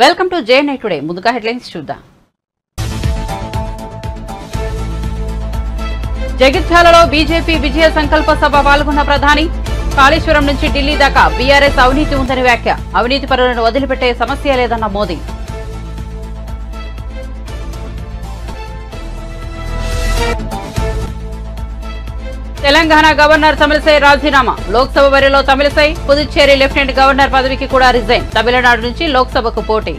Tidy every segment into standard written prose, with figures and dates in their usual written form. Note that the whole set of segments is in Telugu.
Welcome to JNI today. ముందుగా హెడ్లైన్స్ చూద్దాం. జగిత్యాలలో బీజేపీ విజయ సంకల్ప సభ పాల్గొన్న ప్రధాని. కాళేశ్వరం నుంచి ఢిల్లీ దాకా బీఆర్ఎస్ అవినీతి ఉందని వ్యాఖ్య. అవినీతి పరులను వదిలిపెట్టే సమస్య లేదన్న మోదీ. తెలంగాణ గవర్నర్ తమిళసై రాజీనామా. లోక్సభ బరిలో తమిళసై. పుదుచ్చేరి లెఫ్టినెంట్ గవర్నర్ పదవికి కూడా రిజైన్. తమిళనాడు నుంచి లోక్సభకు పోటీ.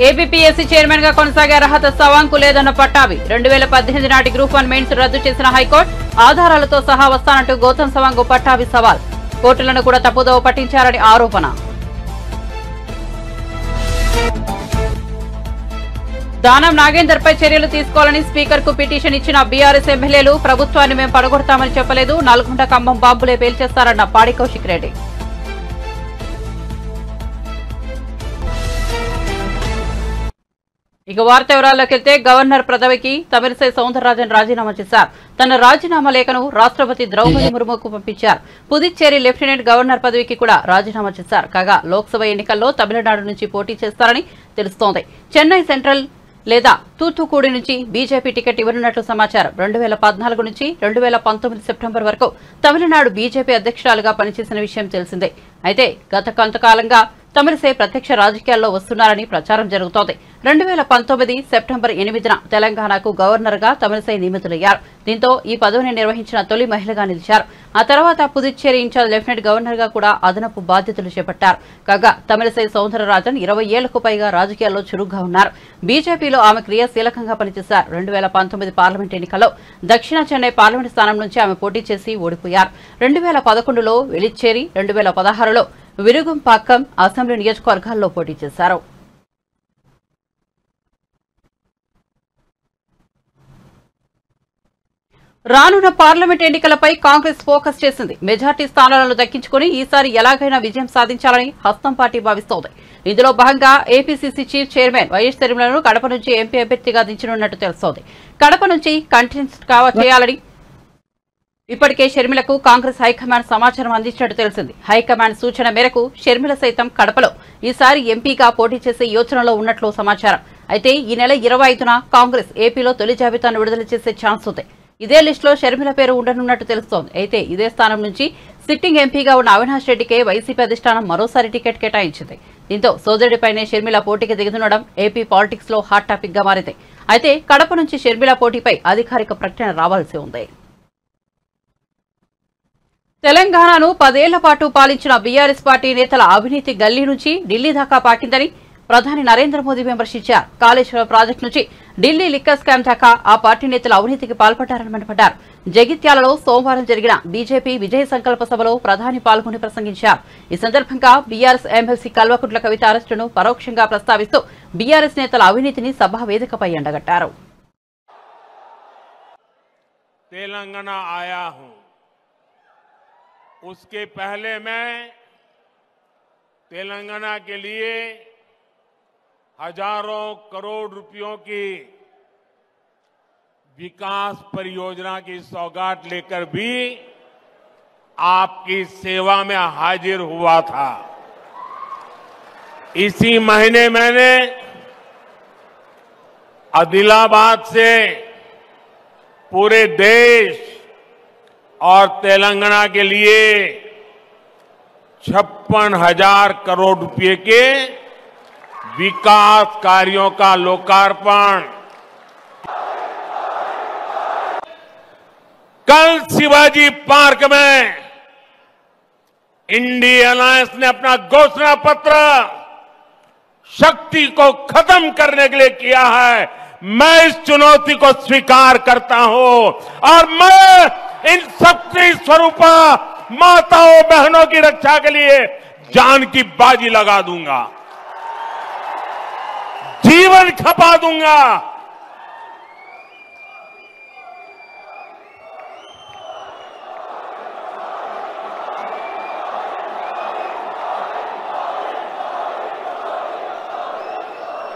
ఏబీపీఎస్సీ చైర్మన్ గా కొనసాగే అర్హత సవాంకు లేదన్న పట్టాభి. 2018 నాటి గ్రూప్ 1 మెయిన్స్ రద్దు చేసిన హైకోర్టు. ఆధారాలతో సహా వస్తానంటూ గౌతమ్ సవాంగ్ పట్టాభి సవాల్. కోర్టులను కూడా తప్పుదోవ పట్టించారని ఆరోపణ. దానం నాగేందర్ పై చర్యలు తీసుకోవాలని స్పీకర్ కు పిటిషన్ ఇచ్చిన బీఆర్ఎస్ ఎమ్మెల్యేలు. ప్రభుత్వాన్ని మేము పడగొడతామని చెప్పలేదు. నల్గొండ ఖమ్మం బాంబులే పేల్చేస్తారన్న పాడి కౌశిక్ రెడ్డి. ఇక వార్త వివరాల్లోకి వెళ్తే గవర్నర్ పదవికి తమిళసై సౌందరరాజన్ రాజీనామా చేశారు. తన రాజీనామా లేఖను రాష్ట్రపతి ద్రౌపది ముర్ముకు పంపించారు. పుదుచ్చేరి లెఫ్టినెంట్ గవర్నర్ పదవికి కూడా రాజీనామా చేశారు. కాగా లోక్సభ ఎన్నికల్లో తమిళనాడు నుంచి పోటీ చేస్తారని తెలుస్తోంది. చెన్నై సెంట్రల్ లేదా తూత్తుకూడి నుంచి బీజేపీ టికెట్ ఇవ్వనున్నట్లు సమాచారం. 2014 నుంచి 2019 సెప్టెంబర్ వరకు తమిళనాడు బీజేపీ అధ్యక్షురాలుగా పనిచేసిన విషయం తెలిసిందే. అయితే గత కొంతకాలంగా తమిళసై ప్రత్యక్ష రాజకీయాల్లో వస్తున్నారని ప్రచారం జరుగుతోంది. 2019 సెప్టెంబర్ 8న తెలంగాణకు గవర్నర్ గా తమిళసై నియమితులయ్యారు. దీంతో ఈ పదవిని నిర్వహించిన తొలి మహిళగా నిలిచారు. ఆ తర్వాత పుదుచ్చేరి ఇన్ఛార్జ్ లెఫ్టినెంట్ గవర్నర్ గా కూడా అదనపు బాధ్యతలు చేపట్టారు. కాగా తమిళసై సౌందరరాజన్ 20 ఏళ్లకు పైగా రాజకీయాల్లో చురుగ్గా ఉన్నారు. బీజేపీలో ఆమె క్రియాశీలకంగా పనిచేశారు. 2019 పార్లమెంట్ ఎన్నికల్లో దక్షిణ చెన్నై పార్లమెంట్ స్థానం నుంచి ఆమె పోటీ చేసి ఓడిపోయారు. 2011లో వెలిచ్చేరి, 2016లో విరుగుంపాక్కం అసెంబ్లీ నియోజకవర్గాల్లో పోటీ చేశారు. రానున్న పార్లమెంట్ ఎన్నికలపై కాంగ్రెస్ ఫోకస్ చేసింది. మెజార్టీ స్థానాలను దక్కించుకుని ఈసారి ఎలాగైనా విజయం సాధించాలని హస్తం పార్టీ భావిస్తోంది. ఇందులో భాగంగా ఏపీసీసీ చీఫ్ చైర్మన్ వైఎస్ తిరుమలను కడప నుంచి ఎంపీ అభ్యర్థిగా దించనున్నట్టు తెలుస్తోంది. కడప నుంచి కంటెస్ట్ చేయాలని ఇప్పటికే షర్మిలకు కాంగ్రెస్ హైకమాండ్ సమాచారం అందించినట్టు తెలిసింది. హైకమాండ్ సూచన మేరకు షర్మిల సైతం కడపలో ఈసారి ఎంపీగా పోటీ చేసే యోచనలో ఉన్నట్లు సమాచారం. అయితే ఈ నెల 25న కాంగ్రెస్ ఏపీలో తొలి జాబితాను విడుదల చేసే ఛాన్స్ ఉంది. ఇదే లిస్టులో షర్మిల పేరు ఉండనున్నట్టు తెలుస్తోంది. అయితే ఇదే స్థానం నుంచి సిట్టింగ్ ఎంపీగా ఉన్న అవినాష్ రెడ్డికే వైసీపీ అధిష్టానం మరోసారి టికెట్ కేటాయించింది. దీంతో సోదరుడిపైనే షర్మిల పోటీకి దిగుతుండడం ఏపీ పాలిటిక్స్ లో హాట్ టాపిక్ గా మారింది. అయితే కడప నుంచి షర్మిల పోటీపై అధికారిక ప్రకటన రావాల్సి ఉంది. తెలంగాణను 10 ఏళ్ల పాటు పాలించిన బీఆర్ఎస్ పార్టీ నేతల అవినీతి గల్లీ నుంచి ఢిల్లీ దాకా పాకిందని ప్రధాని నరేంద్ర మోదీ విమర్శించారు. కాళేశ్వరం ప్రాజెక్టు నుంచి ఢిల్లీ లిక్కర్ స్కామ్ దాకా ఆ పార్టీ నేతలు అవినీతికి పాల్పడ్డారని మండిపడ్డారు. జగిత్యాలలో సోమవారం జరిగిన బీజేపీ విజయ సంకల్ప సభలో ప్రధాని పాల్గొని ప్రసంగించారు. ఈ సందర్భంగా బీఆర్ఎస్ ఎమ్మెల్సీ కల్వకుంట్ల కవిత అరెస్టును పరోక్షంగా ప్రస్తావిస్తూ బీఆర్ఎస్ నేతల అవినీతిని సభా వేదికపై ఎండగట్టారు. उसके पहले मैं तेलंगाना के लिए हजारों करोड़ रुपयों की विकास परियोजना की सौगात लेकर भी आपकी सेवा में हाजिर हुआ था। इसी महीने मैंने आदिलाबाद से पूरे देश और तेलंगाना के लिए 56,000 करोड़ रुपए के विकास कार्यों का लोकार्पण। कल शिवाजी पार्क में इंडिया अलायंस ने अपना घोषणा पत्र शक्ति को खत्म करने के लिए किया है। मैं इस चुनौती को स्वीकार करता हूं और मैं इन शक्ति स्वरूप माताओं बहनों की रक्षा के लिए जान की बाजी लगा दूंगा, जीवन खपा दूंगा।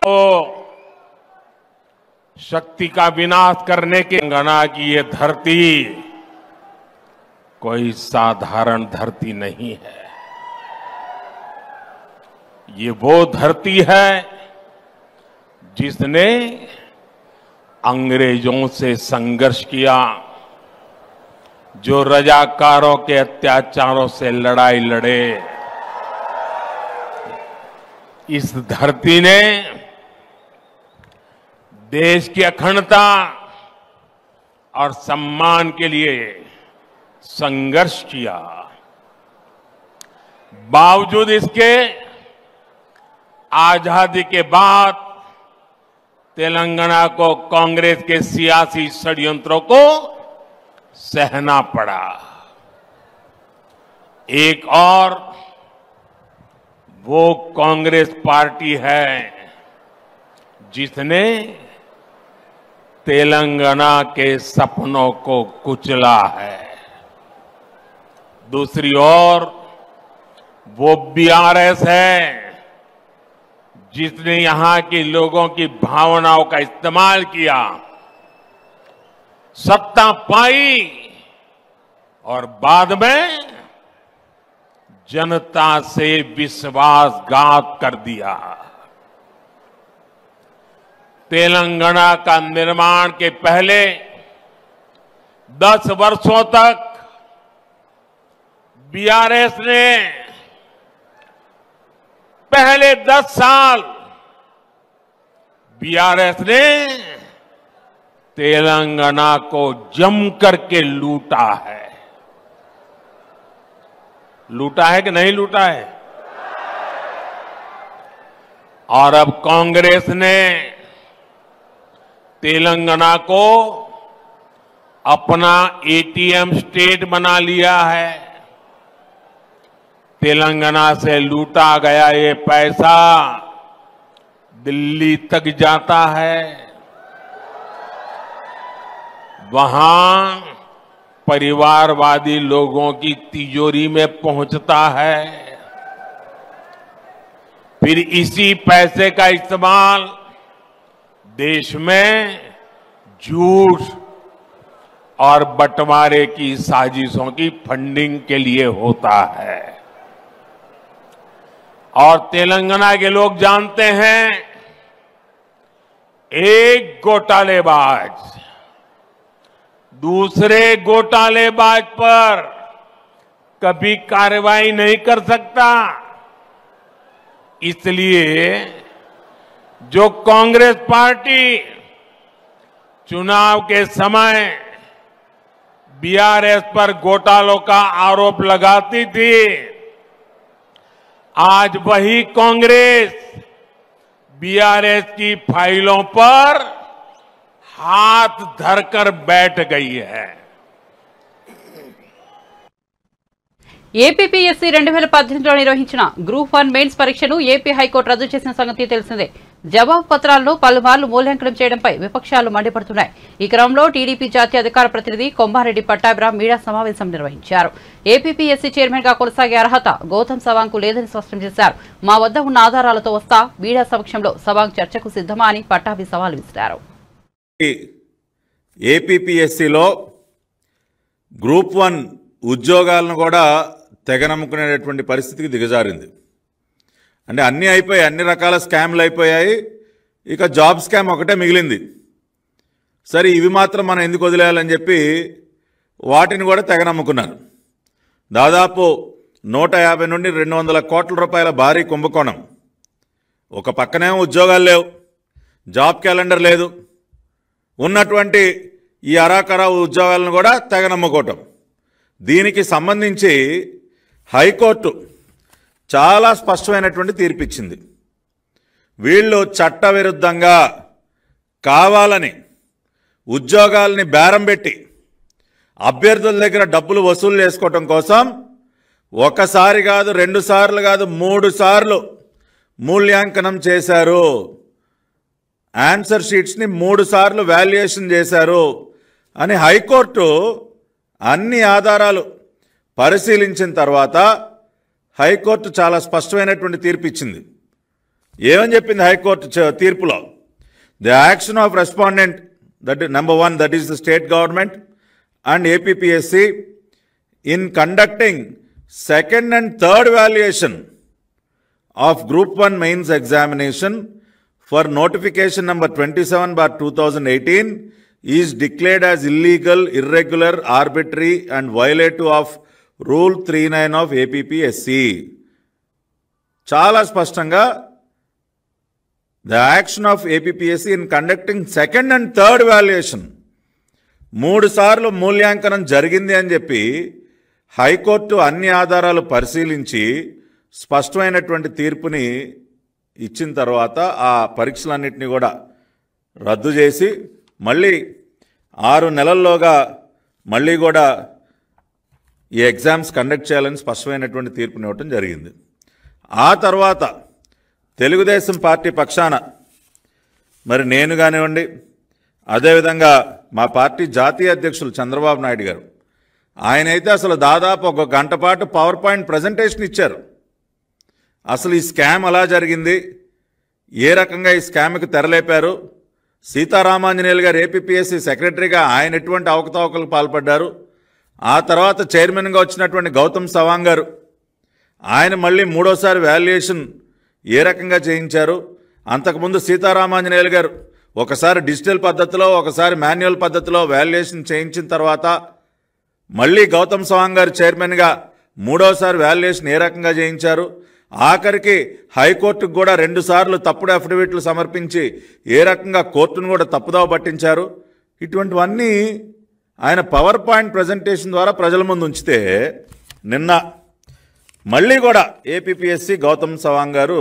तो शक्ति का विनाश करने के तेलंगाना की ये धरती कोई साधारण धरती नहीं है। ये वो धरती है जिसने अंग्रेजों से संघर्ष किया, जो रजाकारों के अत्याचारों से लड़ाई लड़े। इस धरती ने देश की अखंडता और सम्मान के लिए संघर्ष किया। बावजूद इसके आजादी के बाद तेलंगाना को कांग्रेस के सियासी षड्यंत्रों को सहना पड़ा। एक और वो कांग्रेस पार्टी है जिसने तेलंगाना के सपनों को कुचला है। दूसरी ओर वो बीआरएस है जिसने यहां के लोगों की भावनाओं का इस्तेमाल किया, सत्ता पाई और बाद में जनता से विश्वासघात कर दिया। तेलंगाना का निर्माण के पहले 10 वर्षों तक बीआरएस ने पहले 10 साल बीआरएस ने तेलंगाना को जम करके लूटा है। लूटा है कि नहीं लूटा है? और अब कांग्रेस ने तेलंगाना को अपना एटीएम स्टेट बना लिया है। तेलंगाना से लूटा गया ये पैसा दिल्ली तक जाता है, वहां परिवारवादी लोगों की तिजोरी में पहुंचता है। फिर इसी पैसे का इस्तेमाल देश में झूठ और बंटवारे की साजिशों की फंडिंग के लिए होता है। और तेलंगाना के लोग जानते हैं, एक घोटालेबाज दूसरे घोटालेबाज पर कभी कार्रवाई नहीं कर सकता। इसलिए जो कांग्रेस पार्टी चुनाव के समय बीआरएस पर घोटालों का आरोप लगाती थी, आज वही कांग्रेस बीआरएस की फाइलों पर हाथ धरकर बैठ गई है। ఏపీపీఎస్సీ 2018లో నిర్వహించిన గ్రూప్ 1 మెయిన్స్ పరీక్షను ఏపీ హైకోర్టు రద్దు చేసిన సంగతి తెలిసిందే. జవాబు పత్రాలను పలుమార్లు మూల్యాంకనం చేయడంపై విపక్షాలు మండిపడుతున్నాయి. ఈ క్రమంలో టీడీపీ జాతీయ అధికార ప్రతినిధి కొమ్మారెడ్డి పట్టాభిరామ్ మీడియా సమావేశం నిర్వహించారు. ఏపీపీఎస్సీ చైర్మన్ గా కొనసాగే అర్హత గౌతమ్ సవాంగ్ కు లేదని స్పష్టం చేశారు. మా వద్ద ఉన్న ఆధారాలతో వస్తా మీడియా సమక్షంలో సవాంగ్ చర్చకు సిద్ధమా అని పట్టాభి సవాల్ విసిరారు. ఏపీపీఎస్సీలో గ్రూప్ 1 ఉద్యోగాలను కూడా తెగనమ్ముకునేటటువంటి పరిస్థితికి దిగజారింది. అంటే అన్నీ అయిపోయాయి, అన్ని రకాల స్కామ్లు అయిపోయాయి, ఇక జాబ్ స్కామ్ ఒకటే మిగిలింది. సరే ఇవి మాత్రం మనం ఎందుకు వదిలేయాలని చెప్పి వాటిని కూడా తెగనమ్ముకున్నారు. దాదాపు 150 నుండి 200 కోట్ల రూపాయల భారీ కుంభకోణం. ఒక పక్కనేమో ఉద్యోగాలు లేవు, జాబ్ క్యాలెండర్ లేదు, ఉన్నటువంటి ఈ అరాకరా ఉద్యోగాలను కూడా తెగనమ్ముకోవటం. దీనికి సంబంధించి హైకోర్టు చాలా స్పష్టమైనటువంటి తీర్పిచ్చింది. వీళ్ళు చట్టవిరుద్ధంగా కావాలని ఉద్యోగాలని బేరం పెట్టి అభ్యర్థుల దగ్గర డబ్బులు వసూలు చేసుకోవటం కోసం ఒకసారి కాదు, 2 సార్లు కాదు, 3 సార్లు మూల్యాంకనం చేశారు. ఆన్సర్ షీట్స్ని 3 సార్లు వాల్యుయేషన్ చేశారు అని హైకోర్టు అన్ని ఆధారాలు పరిశీలించిన తర్వాత హైకోర్టు చాలా స్పష్టమైనటువంటి తీర్పు ఇచ్చింది. ఏమని చెప్పింది హైకోర్టు తీర్పులో? The action of respondent, that number 1, that is the state government and APPSC in conducting second and third valuation of Group 1 mains examination for notification number 27/2018 is declared as illegal, irregular, arbitrary and violative of Rule 39 of APPSC. చాలా స్పష్టంగా the action of APPSC in conducting second and third valuation 3 సార్లు మూల్యాంకనం జరిగింది అని చెప్పి హైకోర్టు అన్ని ఆధారాలు పరిశీలించి స్పష్టమైనటువంటి తీర్పుని ఇచ్చిన తర్వాత ఆ పరీక్షలన్నింటినీ కూడా రద్దు చేసి మళ్ళీ 6 నెలల్లోగా మళ్ళీ కూడా ఈ ఎగ్జామ్స్ కండక్ట్ చేయాలని స్పష్టమైనటువంటి తీర్పుని ఇవ్వటం జరిగింది. ఆ తర్వాత తెలుగుదేశం పార్టీ పక్షాన మరి నేను కానివ్వండి, అదేవిధంగా మా పార్టీ జాతీయ అధ్యక్షులు చంద్రబాబు నాయుడు గారు, ఆయనైతే అసలు దాదాపు 1 గంట పాటు పవర్ పాయింట్ ప్రజెంటేషన్ ఇచ్చారు. అసలు ఈ స్కామ్ ఎలా జరిగింది, ఏ రకంగా ఈ స్కామ్కి తెరలేపారు, సీతారామాంజనేయులు గారు ఏపీపీఎస్సీ సెక్రటరీగా ఆయన ఎటువంటి అవకతవకలకు పాల్పడ్డారు, ఆ తర్వాత చైర్మన్గా వచ్చినటువంటి గౌతమ్ సవాంగ్ గారు ఆయన మళ్ళీ 3వసారి వాల్యుయేషన్ ఏ రకంగా చేయించారు, అంతకుముందు సీతారామాంజనేయులు గారు ఒకసారి డిజిటల్ పద్ధతిలో ఒకసారి మాన్యువల్ పద్ధతిలో వాల్యుయేషన్ చేయించిన తర్వాత మళ్ళీ గౌతమ్ సవాంగ్ గారు చైర్మన్గా 3వసారి వాల్యుయేషన్ ఏ రకంగా చేయించారు, ఆఖరికి హైకోర్టుకు కూడా 2 సార్లు తప్పుడు అఫిడవిట్లు సమర్పించి ఏ రకంగా కోర్టును కూడా తప్పుదోవ పట్టించారు. ఇటువంటివన్నీ ఆయన పవర్ పాయింట్ ప్రజెంటేషన్ ద్వారా ప్రజల ముందు ఉంచితే నిన్న మళ్ళీ కూడా ఏపీపీఎస్సీ గౌతమ్ సవాంగ్ గారు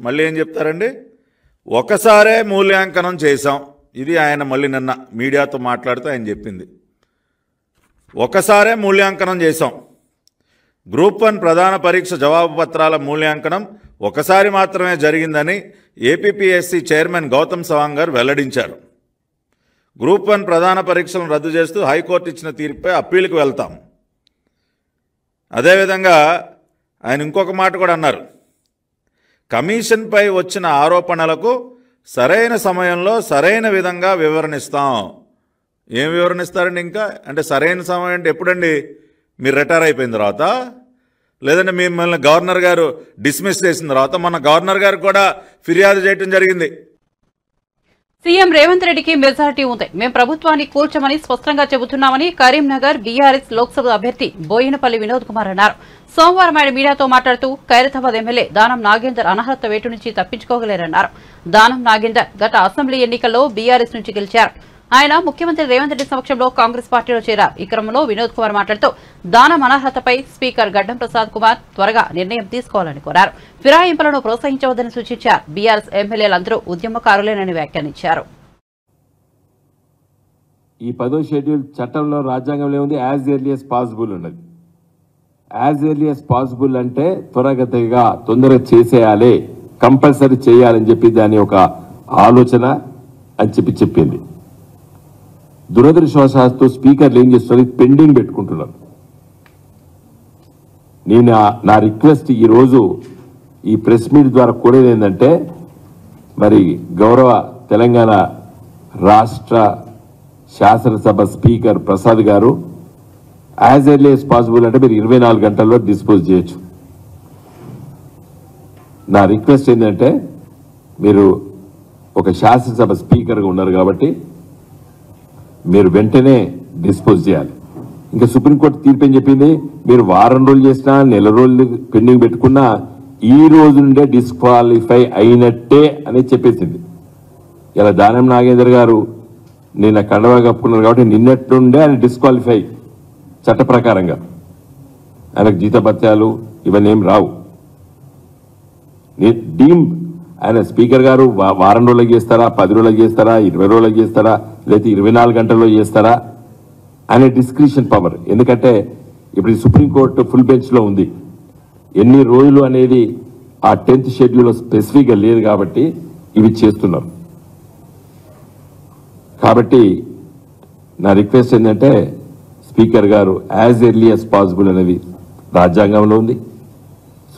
మళ్ళీ ఏం చెప్తారండి, ఒకసారే మూల్యాంకనం చేశాం. ఇది ఆయన మళ్ళీ నిన్న మీడియాతో మాట్లాడుతూ ఆయన చెప్పింది. ఒకసారే మూల్యాంకనం చేశాం. గ్రూప్ 1 ప్రధాన పరీక్ష జవాబు పత్రాల మూల్యాంకనం ఒకసారి మాత్రమే జరిగిందని ఏపీపీఎస్సీ చైర్మన్ గౌతమ్ సవాంగ్ గారు వెల్లడించారు. గ్రూప్ 1 ప్రధాన పరీక్షలను రద్దు చేస్తూ హైకోర్టు ఇచ్చిన తీర్పుపై అప్పీలుకు వెళ్తాం. అదేవిధంగా ఆయన ఇంకొక మాట కూడా అన్నారు, కమిషన్పై వచ్చిన ఆరోపణలకు సరైన సమయంలో సరైన విధంగా వివరణిస్తాం. ఏం వివరణిస్తారండి? ఇంకా అంటే సరైన సమయం అంటే ఎప్పుడండి? మీరు రిటైర్ అయిపోయిన తర్వాత, లేదంటే మిమ్మల్ని గవర్నర్ గారు డిస్మిస్ చేసిన తర్వాత. మన గవర్నర్ గారు కూడా ఫిర్యాదు చేయడం జరిగింది. సీఎం రేవంత్ రెడ్డికి మెజారిటీ ఉంది, మేము ప్రభుత్వాన్ని కూల్చమని స్పష్టంగా చెబుతున్నామని కరీంనగర్ బీఆర్ఎస్ లోక్సభ అభ్యర్థి బోయినపల్లి వినోద్ కుమార్ అన్నారు. సోమవారం ఆయన మీడియాతో మాట్లాడుతూ ఖైరతాబాద్ ఎమ్మెల్యే దానం నాగేందర్ అనర్హత వేటు నుంచి తప్పించుకోగలేరన్నారు. దానం నాగేందర్ గత అసెంబ్లీ ఎన్నికల్లో బీఆర్ఎస్ నుంచి గెలిచారు. ఆయన ముఖ్యమంత్రి రేవంత్ రెడ్డి సమక్షంలో కాంగ్రెస్ పార్టీలో చేరారు. ఈ క్రమంలో వినోద్ కుమార్ మాట్లాడుతూ దానం అనర్హతపై స్పీకర్ గడ్డం ప్రసాద్ కుమార్ త్వరగా నిర్ణయం తీసుకోవాలని కోరారు. ఫిరాయింపులను ప్రోత్సహించవద్దని సూచించారు. బీఆర్ఎస్ ఎమ్మెల్యేలందరూ ఉద్యమకారులేనని వ్యాఖ్యానించారు. ఈ 10వ షెడ్యూల్ చట్టంలో రాజ్యాంగంలో ఉంది, యాజ్ ఎర్లీ యాజ్ పాసిబుల్ ఉన్నది. యాజ్ ఎర్లీ యాజ్ పాసిబుల్ అంటే త్వరగతిగా తొందరగా చేసేయాలి, కంపల్సరీ చేయాలని చెప్పి దాని ఒక ఆలోచన అని చెప్పింది. దురదృష్టవశాత్తు స్పీకర్లు ఏం చేస్తున్నారు, పెండింగ్ పెట్టుకుంటున్నారు. నేను నా రిక్వెస్ట్ ఈరోజు ఈ ప్రెస్ మీట్ ద్వారా కోరేది ఏంటంటే, మరి గౌరవ తెలంగాణ రాష్ట్ర శాసనసభ స్పీకర్ ప్రసాద్ గారు యాజ్ ఎర్లీ యాజ్ పాసిబుల్ అంటే మీరు 24 గంటల్లో డిస్పోజ్ చేయొచ్చు. నా రిక్వెస్ట్ ఏంటంటే, మీరు ఒక శాసనసభ స్పీకర్గా ఉన్నారు కాబట్టి మీరు వెంటనే డిస్పోజ్ చేయాలి. ఇంకా సుప్రీంకోర్టు తీర్పు ఏం చెప్పింది, మీరు వారం రోజులు చేసినా నెల రోజులు పెండింగ్ పెట్టుకున్నా ఈ రోజు నుండే డిస్క్వాలిఫై అయినట్టే అని చెప్పేసింది. ఇలా దానం నాగేందర్ గారు నిన్న కండవా కప్పుకున్నారు కాబట్టి నిన్నటి నుండే ఆయన డిస్క్వాలిఫై చట్ట ప్రకారంగా. ఆయనకు జీతభత్యాలు ఇవన్నీ ఏం రావు. డీమ్ ఆయన స్పీకర్ గారు వారం రోజులకు చేస్తారా, 10 రోజులకు చేస్తారా, 20 రోజులకు చేస్తారా, లేదా 24 గంటల్లో చేస్తారా అనే డిస్క్రిషన్ పవర్. ఎందుకంటే ఇప్పుడు సుప్రీంకోర్టు ఫుల్ బెంచ్లో ఉంది. ఎన్ని రోజులు అనేది ఆ 10th షెడ్యూల్లో స్పెసిఫిక్గా లేదు కాబట్టి ఇవి చేస్తున్నారు. కాబట్టి నా రిక్వెస్ట్ ఏంటంటే, స్పీకర్ గారు యాజ్ ఎర్లీ యాజ్ పాసిబుల్ అనేది రాజ్యాంగంలో ఉంది.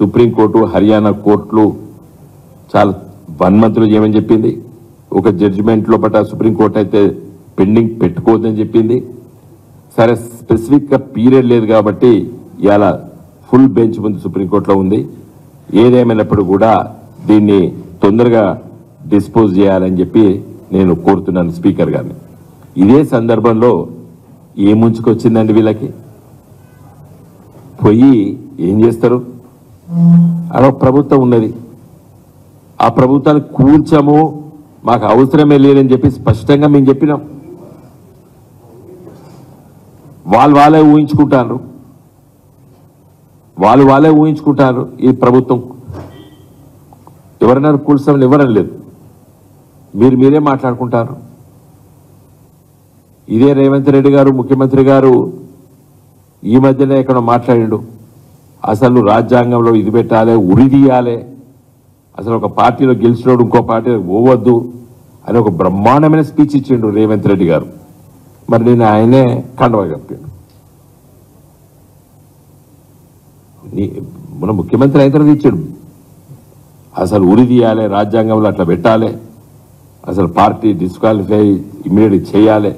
సుప్రీంకోర్టు, హర్యానా కోర్టులు చాలా 1 మంత్లో చేయమని చెప్పింది. ఒక జడ్జిమెంట్ లోపల సుప్రీంకోర్టు అయితే పెండింగ్ పెట్టుకోవద్దని చెప్పింది. సరే స్పెసిఫిక్గా పీరియడ్ లేదు కాబట్టి ఇవాళ ఫుల్ బెంచ్ ముందు సుప్రీంకోర్టులో ఉంది. ఏదేమైనప్పుడు కూడా దీన్ని తొందరగా డిస్పోజ్ చేయాలని చెప్పి నేను కోరుతున్నాను స్పీకర్ గారిని. ఇదే సందర్భంలో ఏ ముంచుకొచ్చిందండి వీళ్ళకి? పోయి ఏం చేస్తారు? అలా ప్రభుత్వం ఉన్నది, ఆ ప్రభుత్వాన్ని కూర్చము, మాకు అవసరమే లేదని చెప్పి స్పష్టంగా మేము చెప్పినాం. వాళ్ళే ఊహించుకుంటారు, వాళ్ళే ఊహించుకుంటారు. ఈ ప్రభుత్వం ఎవరైనా కూల్చామని ఎవరని లేదు, మీరే మాట్లాడుకుంటారు. ఇదే రేవంత్ రెడ్డి గారు ముఖ్యమంత్రి గారు ఈ మధ్యనే ఎక్కడ మాట్లాడిండు, అసలు రాజ్యాంగంలో ఇది పెట్టాలి, ఉరి తీయాలి, అసలు ఒక పార్టీలో గెలిచినోడు ఇంకో పార్టీలో పోవద్దు అని ఒక బ్రహ్మాండమైన స్పీచ్ ఇచ్చిండు రేవంత్ రెడ్డి గారు. మరి నేను ఆయనే కండవా కప్పాను. మన ముఖ్యమంత్రి అయిన తర్వాత ఇచ్చాడు, అసలు ఉరి తీయాలి, రాజ్యాంగంలో అట్లా పెట్టాలి, అసలు పార్టీ డిస్క్వాలిఫై ఇమ్మీడియట్ చేయాలి,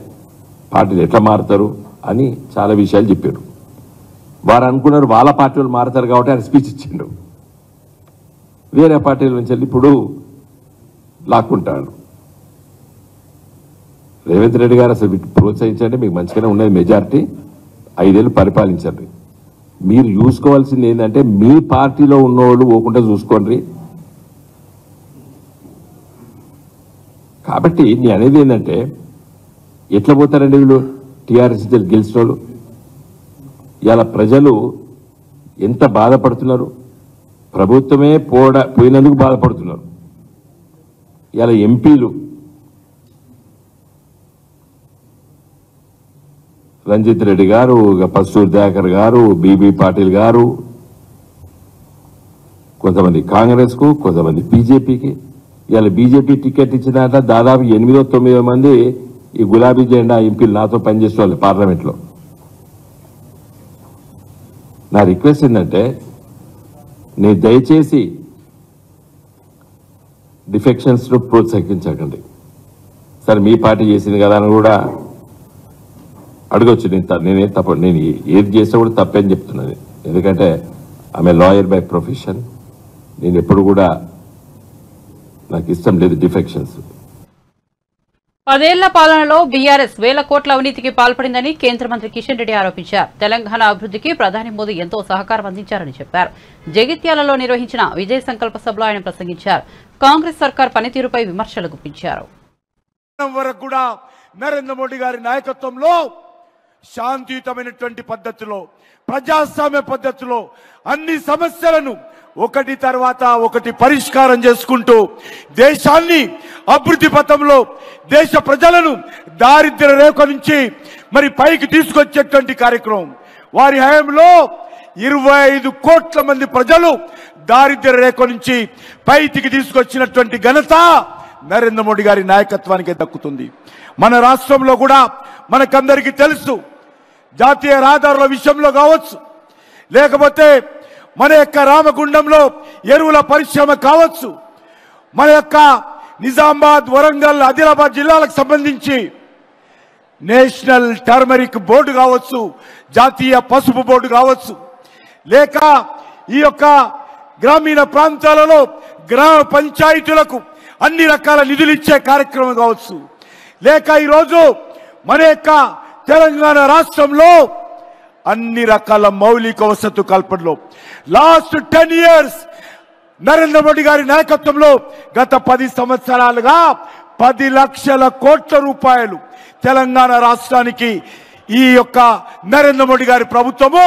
పార్టీలు ఎట్లా మారుతారు అని చాలా విషయాలు చెప్పారు. వారు అనుకున్నారు వాళ్ళ పార్టీలు మారుతారు కాబట్టి ఆయన స్పీచ్ ఇచ్చిండు. వేరే పార్టీల నుంచి వెళ్ళి ఇప్పుడు లాక్కుంటాడు. రేవంత్ రెడ్డి గారు అసలు ప్రోత్సహించండి, మీకు మంచిగానే ఉన్నది మెజారిటీ, 5 ఏళ్ళు పరిపాలించండి. మీరు చూసుకోవాల్సింది ఏంటంటే మీ పార్టీలో ఉన్నవాళ్ళు పోకుండా చూసుకోండి. కాబట్టి నేను అనేది ఏంటంటే ఎట్లా పోతారండి వీళ్ళు టీఆర్ఎస్ గెలిచిన వాళ్ళు? ఇలా ప్రజలు ఎంత బాధపడుతున్నారు, ప్రభుత్వమే పోయినందుకు బాధపడుతున్నారు. ఇలా ఎంపీలు రంజిత్ రెడ్డి గారు, పస్తూర్ దయాకర్ గారు, బీబీ పాటిల్ గారు, కొంతమంది కాంగ్రెస్కు, కొంతమంది బీజేపీకి. ఇలా బీజేపీ టికెట్ ఇచ్చిన దాదాపు 8-9 మంది ఈ గులాబీ జెండా ఎంపీలు నాతో పనిచేసే వాళ్ళు పార్లమెంట్లో. నా రిక్వెస్ట్ ఏంటంటే నేను దయచేసి డిఫెక్షన్స్ ను ప్రోత్సహించకండి. సరే మీ పార్టీ చేసింది కదా అని కూడా అడగొచ్చు. నేనేం తప్ప, నేను ఏది చేసినా కూడా తప్పని చెప్తున్నాను. ఎందుకంటే ఆమె లాయర్ బై ప్రొఫెషన్. నేను ఎప్పుడు కూడా నాకు ఇష్టం లేదు డిఫెక్షన్స్. 10 ఏళ్ల పాలనలో బీఆర్ఎస్ వేల కోట్ల అవినీతికి పాల్పడిందని కేంద్ర మంత్రి కిషన్ రెడ్డి ఆరోపించారు. తెలంగాణ అభివృద్ధికి ప్రధాని మోదీ ఎంతో సహకారం అందించారని చెప్పారు. జగిత్యాలలో నిర్వహించిన విజయ సంకల్ప సభలో ఆయన ప్రసంగించారు. కాంగ్రెస్ సర్కార్ పనితీరుపై విమర్శలు గుప్పించారు. నరేంద్ర మోడీ గారి నాయకత్వంలో శాంతియుతమైనటువంటి పద్ధతిలో, ప్రజాస్వామ్య పద్ధతిలో అన్ని సమస్యలను ఒకటి తర్వాత ఒకటి పరిష్కారం చేసుకుంటూ దేశాన్ని అభివృద్ధి పథంలో, దేశ ప్రజలను దారిద్ర్య రేఖ నుంచి మరి పైకి తీసుకొచ్చేటువంటి కార్యక్రమం. వారి హయాంలో 25 కోట్ల మంది ప్రజలు దారిద్ర్య రేఖ నుంచి పైకి తీసుకొచ్చినటువంటి ఘనత నరేంద్ర మోడీ గారి నాయకత్వానికి దక్కుతుంది. మన రాష్ట్రంలో కూడా మనకందరికీ తెలుసు, జాతీయ రహదారుల విషయంలో కావచ్చు, లేకపోతే మన యొక్క రామగుండంలో ఎరువుల పరిశ్రమ కావచ్చు, మన యొక్క నిజామాబాద్, వరంగల్, ఆదిలాబాద్ జిల్లాలకు సంబంధించి నేషనల్ టర్మరిక్ బోర్డు కావచ్చు, జాతీయ పసుపు బోర్డు కావచ్చు, లేక ఈ యొక్క గ్రామీణ ప్రాంతాలలో గ్రామ పంచాయతీలకు అన్ని రకాల నిధులు ఇచ్చే కార్యక్రమం కావచ్చు, లేక ఈరోజు మన యొక్క తెలంగాణ రాష్ట్రంలో అన్ని రకాల మౌలిక వసతు కల్పనలో లాస్ట్ 10 years నరేంద్ర మోడీ గారి నాయకత్వంలో గత 10 సంవత్సరాలుగా 10 లక్షల కోట్ల రూపాయలు తెలంగాణ రాష్ట్రానికి ఈ యొక్క నరేంద్ర మోడీ గారి ప్రభుత్వము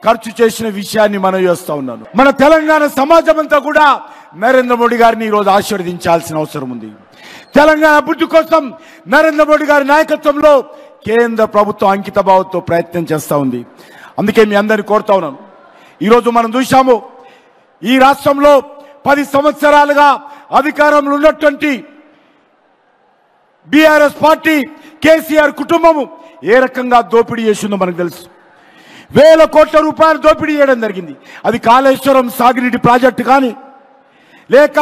ఖర్చు చేసిన విషయాన్ని మనం చేస్తా ఉన్నాను. మన తెలంగాణ సమాజం అంతా కూడా నరేంద్ర మోడీ గారిని ఈరోజు ఆశీర్వదించాల్సిన అవసరం ఉంది. తెలంగాణ అభివృద్ధి కోసం నరేంద్ర మోడీ గారి నాయకత్వంలో కేంద్ర ప్రభుత్వం అంకిత భావంతో ప్రయత్నం చేస్తూ ఉంది. అందుకే మీ అందరినీ కోరుతా ఉన్నాను. ఈరోజు మనం చూశాము, ఈ రాష్ట్రంలో 10 సంవత్సరాలుగా అధికారంలో ఉన్నటువంటి బీఆర్ఎస్ పార్టీ, కేసీఆర్ కుటుంబము ఏ రకంగా దోపిడీ చేసిందో మనకు తెలుసు. వేల కోట్ల రూపాయలు దోపిడీ చేయడం జరిగింది. అది కాళేశ్వరం సాగునీటి ప్రాజెక్టు కానీ, లేక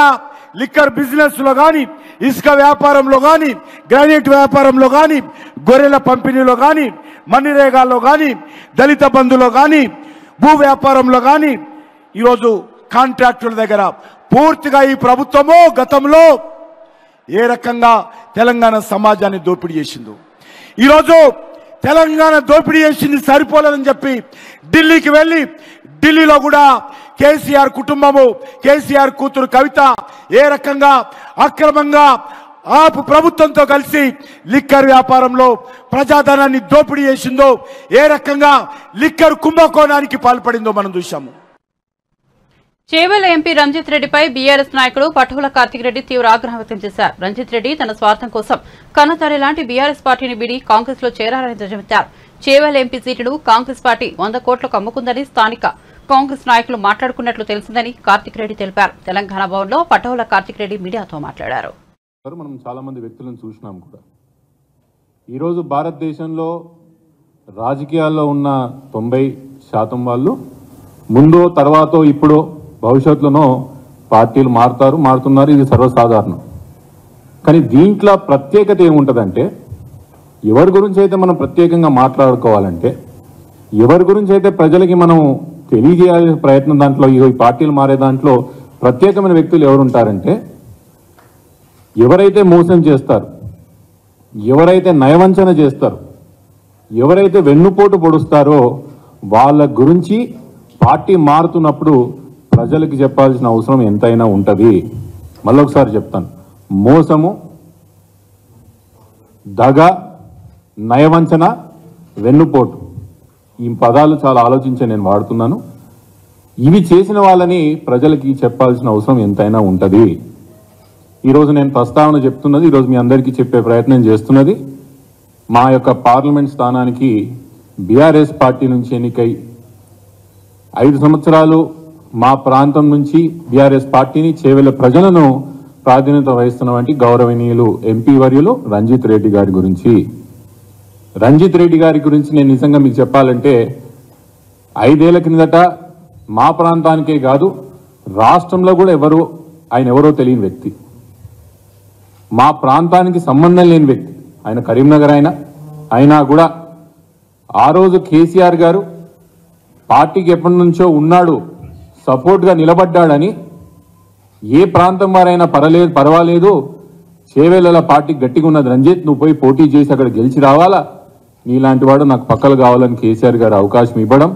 లిక్కర్ బిజినెస్ లో కానీ, ఇసుక వ్యాపారంలో కానీ, గ్రానైట్ వ్యాపారంలో కానీ, గొర్రెల పంపిణీలో కానీ, మన్నిరేగాల్లో కానీ, దళిత బంధులో కానీ, భూ వ్యాపారంలో కానీ, ఈరోజు కాంట్రాక్టుల దగ్గర పూర్తిగా ఈ ప్రభుత్వము గతంలో ఏ రకంగా తెలంగాణ సమాజాన్ని దోపిడీ చేసిందో, ఈరోజు తెలంగాణ దోపిడీ చేసింది సరిపోలేదని చెప్పి ఢిల్లీకి వెళ్ళి, ఢిల్లీలో కూడా కేసీఆర్ కుటుంబము, కేసీఆర్ కూతురు కవిత ఏ రకంగా అక్రమంగా ఆపు ప్రభుత్వంతో కలిసి లిక్కర్ వ్యాపారంలో ప్రజాధనాన్ని దోపిడీ చేసిందో, ఏ రకంగా లిక్కర్ కుంభకోణానికి పాల్పడిందో మనం చూశాము. చేవెళ్ల ఎంపీ రంజిత్ రెడ్డిపై బీఆర్ఎస్ నాయకుడు పట్టుల కార్తిక్ రెడ్డి తీవ్ర ఆగ్రహం వ్యక్తం చేశారు. రంజిత్ రెడ్డి తన స్వార్థం కోసం కన్నతల్లి లాంటి బీఆర్ఎస్ పార్టీని వీడి కాంగ్రెస్ లో చేరారని ధ్వజమెత్తారు. చేవెళ్ల ఎంపీ సీటును కాంగ్రెస్ పార్టీ 100 కోట్లకు అమ్ముకుందని స్థానిక కాంగ్రెస్ నాయకులు మాట్లాడుకున్నట్లు తెలిసిందని కార్తిక్ రెడ్డి తెలిపారు. తెలంగాణ భవన్లో పట్టుల కార్తిక్ రెడ్డి మీడియాతో మాట్లాడారు. మనం చాలా మంది వ్యక్తులను చూసినాం కూడా. ఈరోజు భారతదేశంలో రాజకీయాల్లో ఉన్న 90% వాళ్ళు ముందో తర్వాతో ఇప్పుడో భవిష్యత్తులోనో పార్టీలు మారుతున్నారు. ఇది సర్వసాధారణం. కానీ దీంట్లో ప్రత్యేకత ఏముంటుందంటే, ఎవరి గురించి అయితే మనం ప్రత్యేకంగా మాట్లాడుకోవాలంటే, ఎవరి గురించి అయితే ప్రజలకి మనం తెలియజేయాల్సిన ప్రయత్నం, దాంట్లో ఈ పార్టీలు మారే దాంట్లో ప్రత్యేకమైన వ్యక్తులు ఎవరుంటారంటే, ఎవరైతే మోసం చేస్తారు, ఎవరైతే నయవంచన చేస్తారు, ఎవరైతే వెన్నుపోటు పొడుస్తారో వాళ్ళ గురించి పార్టీ మారుతున్నప్పుడు ప్రజలకు చెప్పాల్సిన అవసరం ఎంతైనా ఉంటుంది. మళ్ళొకసారి చెప్తాను, మోసము, దగ, నయవంచన, వెన్నుపోటు, ఈ పదాలు చాలా ఆలోచించి నేను వాడుతున్నాను. ఇవి చేసిన వాళ్ళని ప్రజలకి చెప్పాల్సిన అవసరం ఎంతైనా ఉంటుంది. ఈరోజు నేను ప్రస్తావన చెప్తున్నది, ఈరోజు మీ అందరికీ చెప్పే ప్రయత్నం చేస్తున్నది, మా యొక్క పార్లమెంట్ స్థానానికి బీఆర్ఎస్ పార్టీ నుంచి ఎన్నికై 5 సంవత్సరాలు మా ప్రాంతం నుంచి బీఆర్ఎస్ పార్టీని, చేవెళ్ల ప్రజలను ప్రాధాన్యత వహిస్తున్నటువంటి గౌరవనీయులు ఎంపీ వర్యులు రంజిత్ రెడ్డి గారి గురించి. రంజిత్ రెడ్డి గారి గురించి నేను నిజంగా మీకు చెప్పాలంటే, 5 ఏళ్ల కిందట మా ప్రాంతానికే కాదు రాష్ట్రంలో కూడా ఆయన ఎవరో తెలియని వ్యక్తి, మా ప్రాంతానికి సంబంధం లేని వ్యక్తి. ఆయన కరీంనగర్ అయినా కూడా ఆ రోజు కేసీఆర్ గారు పార్టీకి ఎప్పటి నుంచో ఉన్నాడు, సపోర్ట్గా నిలబడ్డాడని, ఏ ప్రాంతం వారైనా పర్వాలేదు, చేవెళ్ల పార్టీ గట్టిగా ఉన్నది రంజిత్, నువ్వు పోయి పోటీ చేసి అక్కడ గెలిచి రావాలా, నీలాంటి వాడు నాకు పక్కలు కావాలని కేసీఆర్ గారు అవకాశం ఇవ్వడం,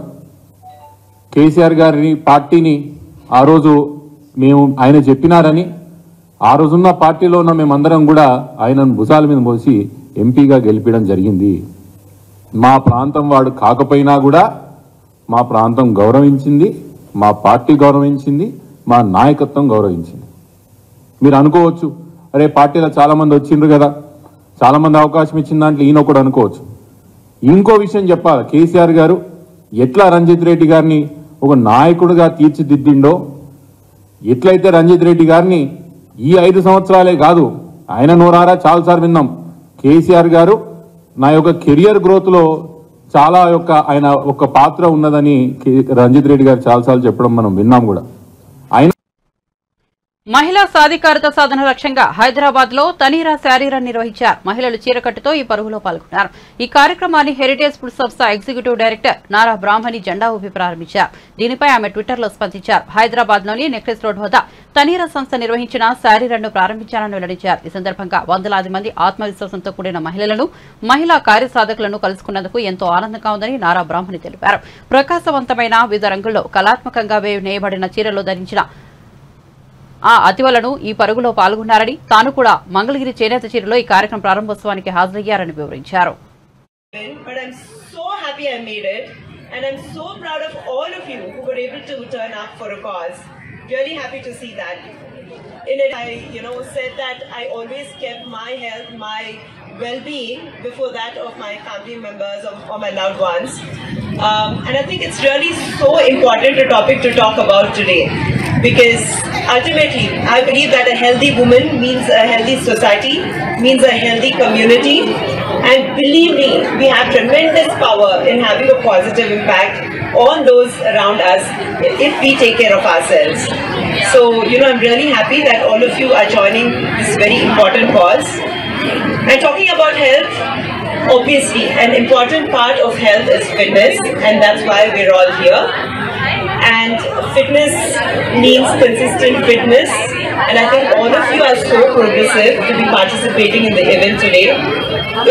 కేసీఆర్ గారిని పార్టీని ఆ రోజు ఆయన చెప్పినారని, ఆ రోజున్న పార్టీలో ఉన్న మేమందరం కూడా ఆయనను భుజాల మీద మోసి ఎంపీగా గెలిపించడం జరిగింది. మా ప్రాంతం వాడు కాకపోయినా కూడా మా ప్రాంతం గౌరవించింది, మా పార్టీ గౌరవించింది, మా నాయకత్వం గౌరవించింది. మీరు అనుకోవచ్చు, అరే పార్టీలో చాలా మంది వచ్చిండ్రు కదా, చాలా మంది అవకాశం ఇచ్చిన దాంట్లో ఈయన ఒకడు అనుకోవచ్చు. ఇంకో విషయం చెప్పాలి, కేసీఆర్ గారు ఎట్లా రంజిత్ రెడ్డి గారిని ఒక నాయకుడిగా తీర్చిదిద్దిండో, ఎట్లయితే రంజిత్ రెడ్డి గారిని ఈ 5 సంవత్సరాలే కాదు, ఆయన నోరారా చాలాసార్లు విన్నాం, కేసీఆర్ గారు నా యొక్క కెరియర్ గ్రోత్ లో చాలా ఆయన ఒక పాత్ర ఉన్నదని రంజిత్ రెడ్డి గారు చాలాసార్లు చెప్పడం మనం విన్నాం కూడా. మహిళా సాధికారత సాధన లక్ష్యంగా హైదరాబాద్ లో తనీరా శారీ రన్ నిర్వహించారు. మహిళలు చీరకట్టుతో ఈ పరుగులో పాల్గొన్నారు. ఈ కార్యక్రమాన్ని హెరిటేజ్ ఫుడ్ సంస్థ ఎగ్జిక్యూటివ్ డైరెక్టర్ నారా బ్రాహ్మణి జెండా ఊపి ప్రారంభించారు. దీనిపై ఆమె ట్విట్టర్లో స్పందించారు. హైదరాబాద్ లోని నెక్లెస్ రోడ్ వద్ద తనీరా సంస్థ నిర్వహించిన శారీ రన్ ను ప్రారంభించారని వెల్లడించారు. ఈ సందర్భంగా వందలాది మంది ఆత్మవిశ్వాసంతో కూడిన మహిళలను, మహిళా కార్యసాధకులను కలుసుకున్నందుకు ఎంతో ఆనందంగా ఉందని నారా బ్రాహ్మణి తెలిపారు. ప్రకాశవంతమైన వివిధ రంగుల్లో కళాత్మకంగా నేయబడిన చీరలు ధరించిన ఆ అతివలను ఈ పరుగులో పాల్గొన్నారని, తాను కూడా మంగళగిరి చేనేత చీరలో ఈ కార్యక్రమం ప్రారంభోత్సవానికి హాజరయ్యారని వివరించారు. Really happy to see that. In it, I said that I always kept my health, my well-being before that of my family members or my loved ones. And I think it's really so important a topic to talk about today, because ultimately I believe that a healthy woman means a healthy society, means a healthy community, and believe me, we have tremendous power in having a positive impact on those around us if we take care of ourselves. So, I'm really happy that all of you are joining this very important cause. And talking about health, Obviously, an important part of health is fitness, and that's why we're all here. And fitness means consistent fitness, and I think all of you are so progressive to be participating in the event today.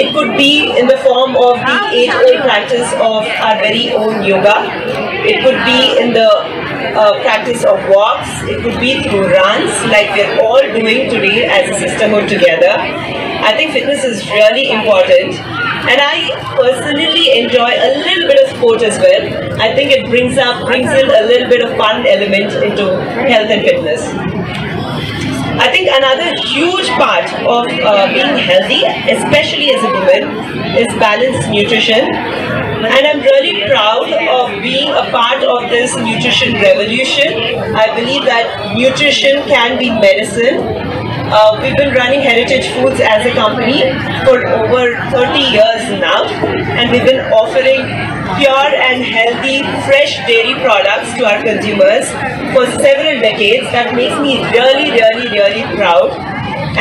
It could be in the form of the age-old practice of our very own yoga. It could be in the practice of walks. It could be through runs, like we're all doing today as a sisterhood together. I think fitness is really important, and I personally enjoy a little bit of sport as well. I think it brings in a little bit of fun element into health and fitness. I think another huge part of being healthy, especially as a woman, is balanced nutrition. And I'm really proud of being a part of this nutrition revolution. I believe that nutrition can be medicine. We've been running Heritage Foods as a company for over 30 years now, and we've been offering pure and healthy fresh dairy products to our consumers for several decades. That makes me really proud,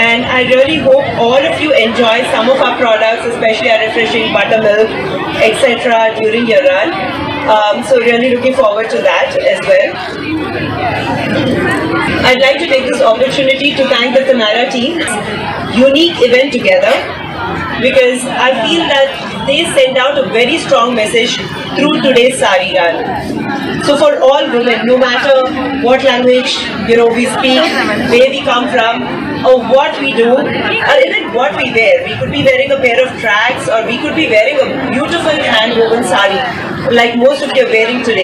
and I really hope all of you enjoy some of our products, especially our refreshing buttermilk, etc. during your run. So really looking forward to that as well. I'd like to take this opportunity to thank the Tamarra team. Unique event together, because I feel that they send out a very strong message through today's Sari Run. So for all women, no matter what language we speak, where we come from, or what we do, or even what we wear. We could be wearing a pair of tracks, or we could be wearing a beautiful hand-woven sari, like most of you are wearing today.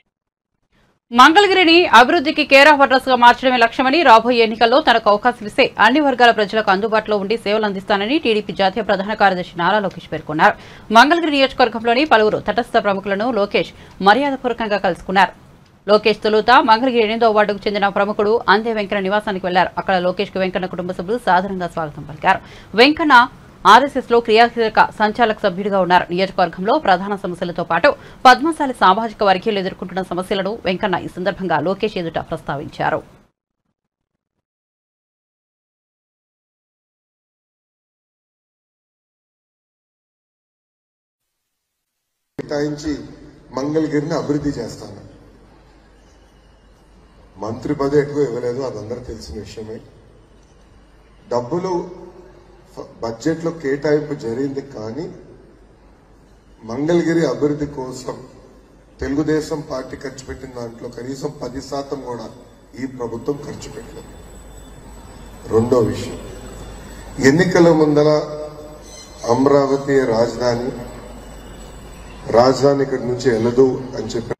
మంగళగిరిని అభివృద్ధికి కేర్ ఆఫ్ అడ్రస్ గా మార్చడమే లక్ష్యమని రాబోయే ఎన్నికల్లో తనకు అవకాశం ఇస్తే అన్ని వర్గాల ప్రజలకు అందుబాటులో ఉండి సేవలు అందిస్తానని టీడీపీ జాతీయ ప్రధాన కార్యదర్శి నారా లోకేష్ పేర్కొన్నారు. మంగళగిరి నియోజకవర్గంలోని పలువురు తటస్థ ప్రముఖులను లోకేష్ మర్యాదపూర్వకంగా కలుసుకున్నారు. లోకేష్ తొలుత మంగళగిరి 8వ వార్డుకు చెందిన ప్రముఖుడు అందే వెంకన్న నివాసానికి వెళ్లారు. అక్కడ లోకేష్ కు వెంకన్న కుటుంబ సభ్యులు సాధారణంగా స్వాగతం పలికారు. వెంకన్న ఆర్ఎస్ఎస్ లో క్రియాశీలక సంచాలక సభ్యుడిగా ఉన్నారు. నియోజకవర్గంలో ప్రధాన సమస్యలతో పాటు పద్మశాలి సామాజిక వర్గీయులు ఎదుర్కొంటున్న సమస్యలను వెంకన్న ఈ సందర్భంగా లోకేష్ ఎదుట ప్రస్తావించారు. మంగళగిరిని అభివృద్ధి చేస్తాను. మంత్రి పదవి ఎక్కువ ఇవ్వలేదు, అదందరూ తెలిసిన విషయమే. డబ్బులు బడ్జెట్ లో కేటాయింపు జరిగింది, కానీ మంగళగిరి అభివృద్ధి కోసం తెలుగుదేశం పార్టీ ఖర్చు పెట్టిన దాంట్లో కనీసం 10% కూడా ఈ ప్రభుత్వం ఖర్చు పెట్టలేదు. రెండో విషయం, ఎన్నికల ముందర అమరావతి రాజధాని ఇక్కడి నుంచి వెళ్ళదు అని చెప్పి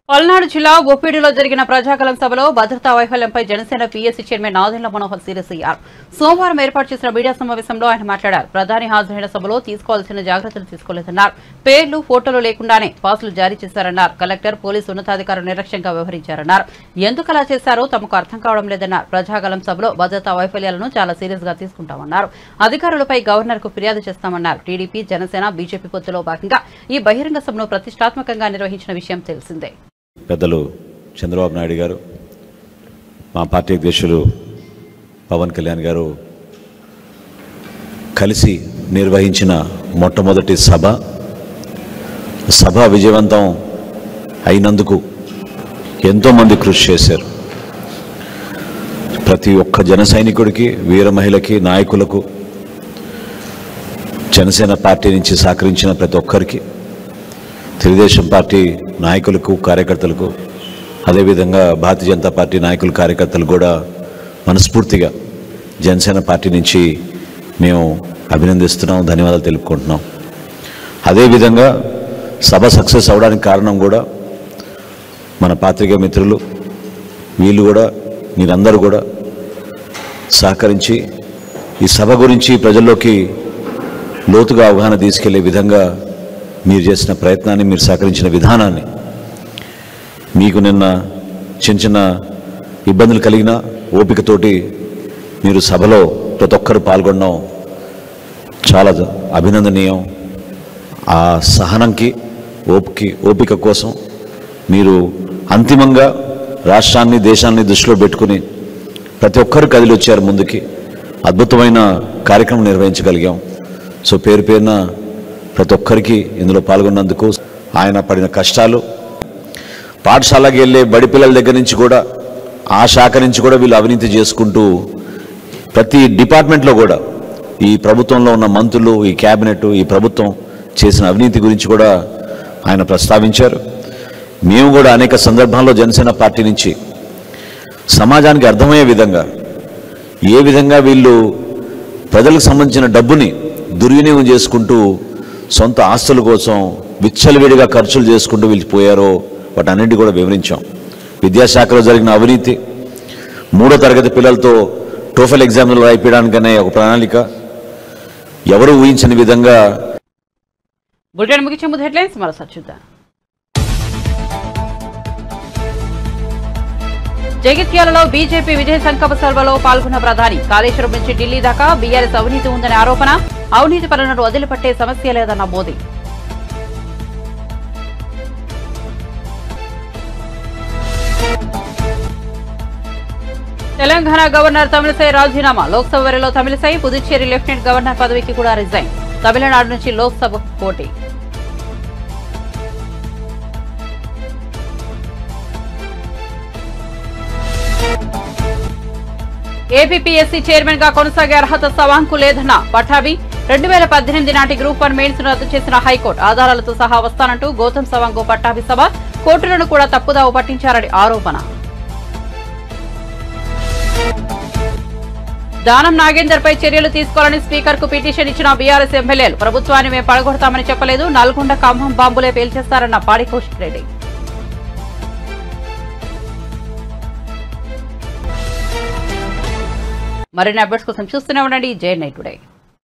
పల్నాడు జిల్లా బొప్పిడిలో జరిగిన ప్రజాగలం సభలో భద్రతా వైఫల్యంపై Janasena PSC chairman Nadendla Manohar serious అయ్యారు. సోమవారం ఏర్పాటు చేసిన మీడియా సమావేశంలో ఆయన మాట్లాడారు. ప్రధాని హాజరైన సభలో తీసుకోవాల్సిన జాగ్రత్తలు తీసుకోలేదన్నారు. పేర్లు ఫోటోలు లేకుండానే పాసులు జారీ చేశారన్నారు. కలెక్టర్, పోలీసు ఉన్నతాధికారులు నిర్లక్ష్యంగా వ్యవహరించారన్నారు. ఎందుకు అలా చేశారో తమకు అర్థం కావడం లేదన్నారు. ప్రజాగలం సభలో భద్రతా వైఫల్యాలను చాలా సీరియస్ గా తీసుకుంటామన్నారు. అధికారులపై గవర్నర్ కు ఫిర్యాదు చేస్తామన్నారు. టీడీపీ, జనసేన, బీజేపీ పొత్తులో భాగంగా ఈ బహిరంగ సభను ప్రతిష్టాత్మకంగా నిర్వహించిన విషయం తెలిసిందే. పెద్దలు చంద్రబాబు నాయుడు గారు, మా పార్టీ అధ్యక్షులు పవన్ కళ్యాణ్ గారు కలిసి నిర్వహించిన మొట్టమొదటి సభ విజయవంతం అయినందుకు ఎంతోమంది కృషి చేశారు. ప్రతి ఒక్క జన సైనికుడికి, వీర మహిళకి, నాయకులకు, జనసేన పార్టీ నుంచి సహకరించిన ప్రతి ఒక్కరికి, తెలుగుదేశం పార్టీ నాయకులకు, కార్యకర్తలకు, అదేవిధంగా భారతీయ జనతా పార్టీ నాయకులు, కార్యకర్తలు కూడా మనస్ఫూర్తిగా జనసేన పార్టీ నుంచి మేము అభినందిస్తున్నాం, ధన్యవాదాలు తెలుపుకుంటున్నాం. అదేవిధంగా సభ సక్సెస్ అవడానికి కారణం కూడా మన పాత్రికేయ మిత్రులు, వీళ్ళు కూడా, మీరందరూ కూడా సహకరించి ఈ సభ గురించి ప్రజల్లోకి లోతుగా అవగాహన తీసుకెళ్లే విధంగా మీరు చేసిన ప్రయత్నాన్ని, మీరు సహకరించిన విధానాన్ని, మీకు నిన్న చిన్న ఇబ్బందులు కలిగిన ఓపికతోటి మీరు సభలో ప్రతి ఒక్కరు పాల్గొనడం చాలా అభినందనీయం. ఆ సహనంకి, ఓపిక కోసం మీరు అంతిమంగా రాష్ట్రాన్ని, దేశాన్ని దృష్టిలో పెట్టుకుని ప్రతి ఒక్కరు కదిలి వచ్చారు ముందుకి. అద్భుతమైన కార్యక్రమం నిర్వహించగలిగాం. సో పేరున ప్రతి ఒక్కరికి ఇందులో పాల్గొన్నందుకు, ఆయన పడిన కష్టాలు, పాఠశాలకి వెళ్ళే బడి పిల్లల దగ్గర నుంచి కూడా, ఆ శాఖ నుంచి కూడా వీళ్ళు అవినీతి చేసుకుంటూ ప్రతి డిపార్ట్మెంట్లో కూడా ఈ ప్రభుత్వంలో ఉన్న మంత్రులు, ఈ క్యాబినెట్, ఈ ప్రభుత్వం చేసిన అవినీతి గురించి కూడా ఆయన ప్రస్తావించారు. మేము కూడా అనేక సందర్భాల్లో జనసేన పార్టీ నుంచి సమాజానికి అర్థమయ్యే విధంగా ఏ విధంగా వీళ్ళు ప్రజలకు సంబంధించిన డబ్బుని దుర్వినియోగం చేసుకుంటూ సొంత ఆస్తుల కోసం విచ్చలవిడిగా ఖర్చులు చేసుకుంటూ వీళ్ళు పోయారో వాటన్నింటి కూడా వివరించాం. విద్యాశాఖలో జరిగిన అవినీతి, 3వ తరగతి పిల్లలతో టోఫెల్ ఎగ్జామ్లు రాయిపోయడానికనే ఒక ప్రణాళిక, ఎవరు ఊహించని విధంగా. బులెటిన్ ముగించే ముందు హెడ్లైన్స్ మరోసారి చూద్దాం. జగిత్యాలలో బీజేపీ విజయ సంకల్ప సభలో పాల్గొన్న ప్రధాని. కాళేశ్వరం నుంచి ఢిల్లీ దాకా బీఆర్ఎస్ అవినీతి ఉందనే ఆరోపణ. అవినీతి పనులను వదిలిపట్టే సమస్య లేదన్న మోదీ. తెలంగాణ గవర్నర్ తమిళసై రాజీనామా. లోక్సభ బరిలో తమిళసై. పుదుచ్చేరి లెఫ్టినెంట్ గవర్నర్ పదవికి కూడా రిజైన్. తమిళనాడు నుంచి లోక్సభకు పోటీ. ఏపీపీఎస్సీ చైర్మన్ గా కొనసాగే అర్హత సవాంకు లేదన్న పఠాభి. 2018 నాటి గ్రూప్ 1 మెయిన్స్ ను రద్దు చేసిన హైకోర్టు. ఆధారాలతో సహా వస్తానంటూ గౌతమ్ సవాంగ్ పట్టాభి సభ. కోర్టులను కూడా తప్పుదావ పట్టించారని ఆరోపణ. దానం నాగేందర్ పై చర్యలు తీసుకోవాలని స్పీకర్ కు పిటిషన్ ఇచ్చిన బీఆర్ఎస్ ఎమ్మెల్యేలు. ప్రభుత్వాన్ని మేము పడగొడతామని చెప్పలేదు. నల్గొండ, ఖమ్మం బాంబులే పేల్చేస్తారన్న పాడి కౌశిక్ రెడ్డి. మరిన్ని అప్డేట్స్ కోసం చూస్తూనే ఉండండి జై నైట్ టుడే.